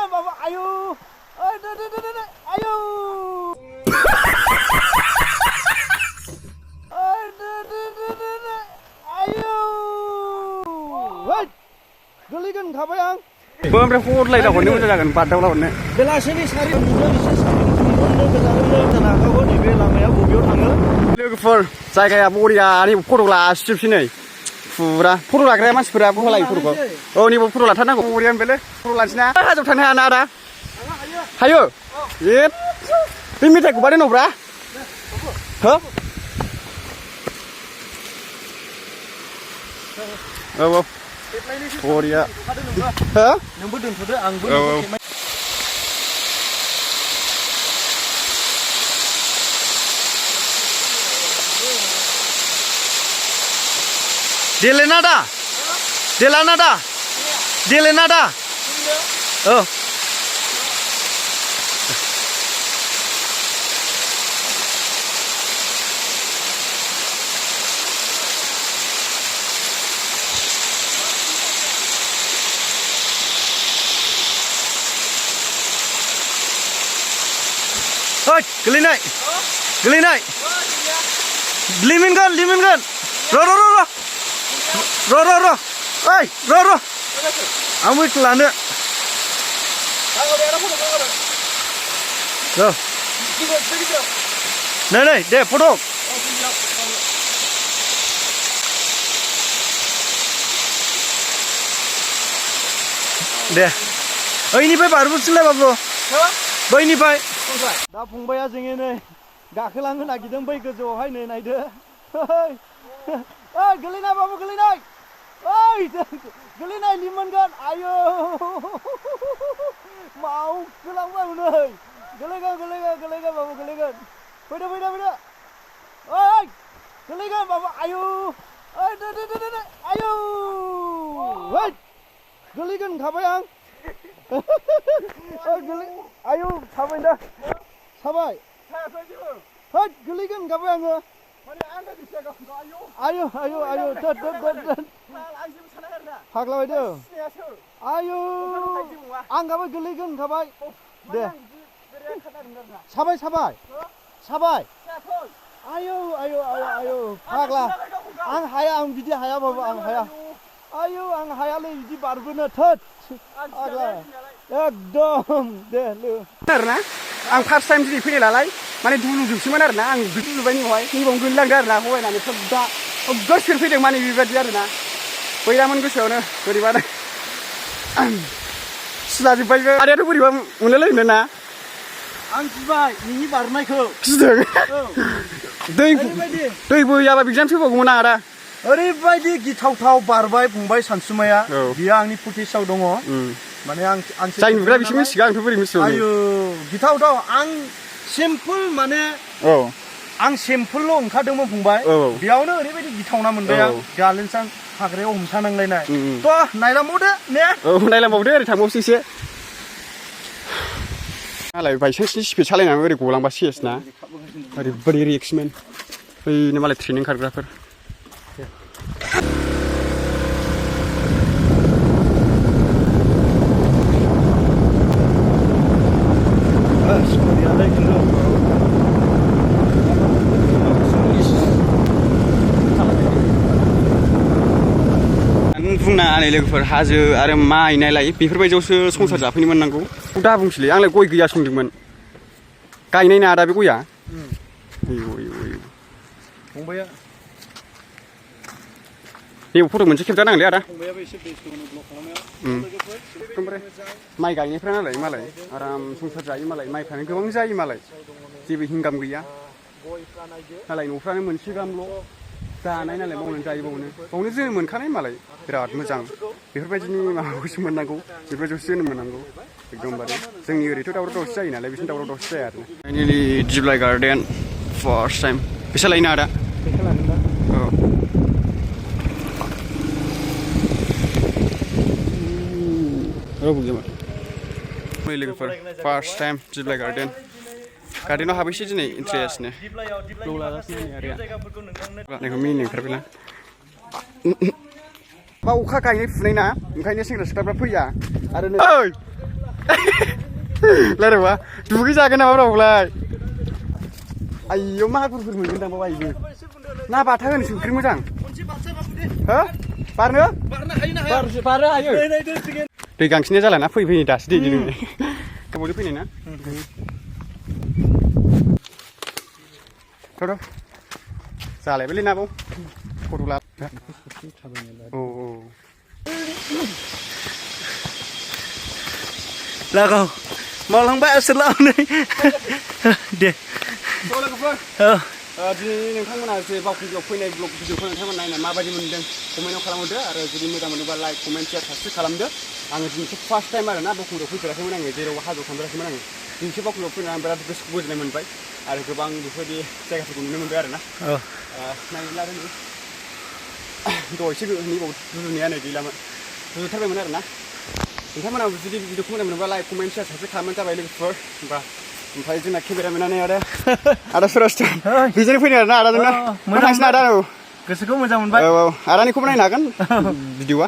goligin baba ayo ayo ayo wait goligin khabai ang Bơm ra phun lại đâu còn nữa là gần bạt đâu đâu nữa. बेलासिनि सारि एसे सारिनो गोजानो जानांगौ नैबे लामाया बबेयाव थाङो लोगोफोर जायगाया बरिया नि फट' लासिजोबसै फुरा फट' लाग्राया मानसिफोरा होलायो फट'खौ औ नैबो फट' लाथारनांगौ बरिया बेले फट' लानोसै ना हाजोआव थांनो हाया ना आदा हायो ए बे मेथाइखौ बानाय नब्रा हो औ औ बरिया हो नोंबो दोनथ'दो आंबो Delenada oh Oi, gelinai. Limin kan. Ro. Oi, ro. Amu kelana. Ro. Nei, deh, foto. Deh. Oh, ini baru buat babu. Bai ini bai. दा फंबाया जोङो नै गाखोलांनो नागिरदों बै गोजौआवहाय नै नायदो ओइ गोलैनाय बाबु गोलैनाय ओइ गोलैनाय लिमोनगोन आयौ मावखोलांबाय नै गोलैगोन बाबु गोलैगोन फैदो ओइ गोलैगोन बाबु आयौ ओइ दे आयौ ओइ गोलैगोन खाबाय आं ayo sabai dah sabai hot geligan gawe anggo mari anda disiaga ayo tet haglawai do ayo ang gawe geligan gabai deh sabai ayo hagla ang haya ang bidi haya baba ang haya ayo ang haya le bidi barbono tet hagla एकदम दे लो आरोना आं first time दिनै फैनाय नालाय माने दुलुजोबसैमोन आरोना आं दुलुजोबबाय न'आवहाय नैबावनो गोलैलांदों आरोना हगायनानै दा गोसोर फैदों माने बेबायदि आरोना गैयामोन गोसोआवनो बोरैबा सिलाजोब्बायबो आदायाथ' बोरैबा मोनलायलायनो ना आं गिबाय नोंनि बारनायखौ गिदों दै बोयाबा बिजाम फैबावगौमोन आं आदा ओरैबायदि गिथावथाव बारबाय फंबाय सानसुमाया बियो आंनि फुटेजआव दङ माने आं जाय नुग्रा बिसोर मिथिगौ आंथ' बोरै मिथिगौ आयौ गिथावथाव आं सिम्पोल माने आं सिम्पोलल' ओंखारदोंमोन फंबाय बेयावनो ओरैबायदि गिथावना मोनबाय आं गालेनसां हाग्रायाव हमथानांलायनाय थ' नायलांबावदो ने नायलांबावदो ओरै थांबावसै एसे मालाय बायसान्सनि स्पिड सालायनानै ओरै गलांबा सेस ना ओरैबायदि रिक्समोन बैनो मालाय ट्रेनिं खारग्राफोर बुंना आनै लोगोफोर हाजो आरो माइ नायलाय बेफोरबायदियावसो संसार जाफैनो मोननांगौ दा बुंसैलै आंलाय गय गैया सोंदोंमोन गायनाय ना दा बे गया फंबाया नैबे फट' मोनसे खेबजानांगोनलै आदा फंबायाबो एसे बेस्थ'नो ब्लग खालामनायाव एकदमबारे माइ गायनायफ्रा नालाय मालाय आराम संसार जायो मालाय माइफ्रानो गोबां जायो मालाय जेबो हिंगाम गैया नालाय न'फ्रानो मोनसे गाहामल' जानाय नालाय मावनानै जायो बावनो जोङो मोनखानाय मालाय बिराद मोजां बेफोरबायदिनि माबाखौसो मोननांगौ बेफोरबायदियावसो जोनोम मोननांगौ एकदमबारे जोंनि ओरैथ' दावराव दावसि जायो नालाय बिसोरनि दावराव दावसि जाया आरो फाइनालि दिप्लाय गार्डेन फार्स्ट टाइम फैसा लायोना आदा फैसा लागोन दा रावबो गैया माथो लोगोफोर फार्स्ट टाइम दिप्लाय गार्डेनाव हाबैसै दिनै इन्ट्रेस्टनो ल' लागासिनो आरो मिनिनो ओंखारबायना बा अखा गायनाय फुनाय ना ओंखायनो सेंग्रा सिख्लाफ्रा फैया आरो रायलायबा दुगै जागोन नामा रावलाय आइयो मागुरफोर मोनगोन दां बाव आइबो ना बाथा होनो संख्रि मोजां हो बारनो बारनो हायो दै गांसिनाया जाला ना फैनाय दासो दै लोंनाय गोबावजों फैनाय ना थ' जालायबायलै ना बाव फट' ला औ लागाव मावलांबाय सोलावनै दे दिनै नोंथांमोना जे बावखुंग्रियाव फैनाय ब्लग भिडिअखौ नोंथांमोना नायना माबायदि मोनदों कमेन्टआव खालामहरदो आरो जुदि मोजां मोनोबा लाइक कमेन्ट शेयार साबस्क्राइब खालामदो आङो दिनैसो फार्स्ट टाइम आरो ना बावखुंग्रियाव फैफेराखैमोन आङो जेरावबो हाजोआव थांफेराखैमोन आङो दिनैसो बावखुंग्रियाव फैनानै आं बिराद गोसोखौ गोजोननाय मोनबाय आरो गोबां बेफोरबायदि जायगाफोरखौ नुनो मोनबाय आरो ना नायनो लादों दहायसो नैबाव रुजुनाया नै गैलामोन रुजुथारबायमोन आरो ना नोंथांमोनाबो जुदि भिडिअखौ मोजां मोनोबा लाइक कमेन्ट शेयार साबस्क्राइब खालामबानो जाबाय लोगोफोर होमबा ओमफ्राय जोंना केमेरामेनानो आदा सुरज बिजोंनो फैदों आरो ना आदाजोंनो मोजांसिन आदा औ गोसोखौ मोजां मोनबाय औ आदानिखौबो नायनो हागोन भिडिअआ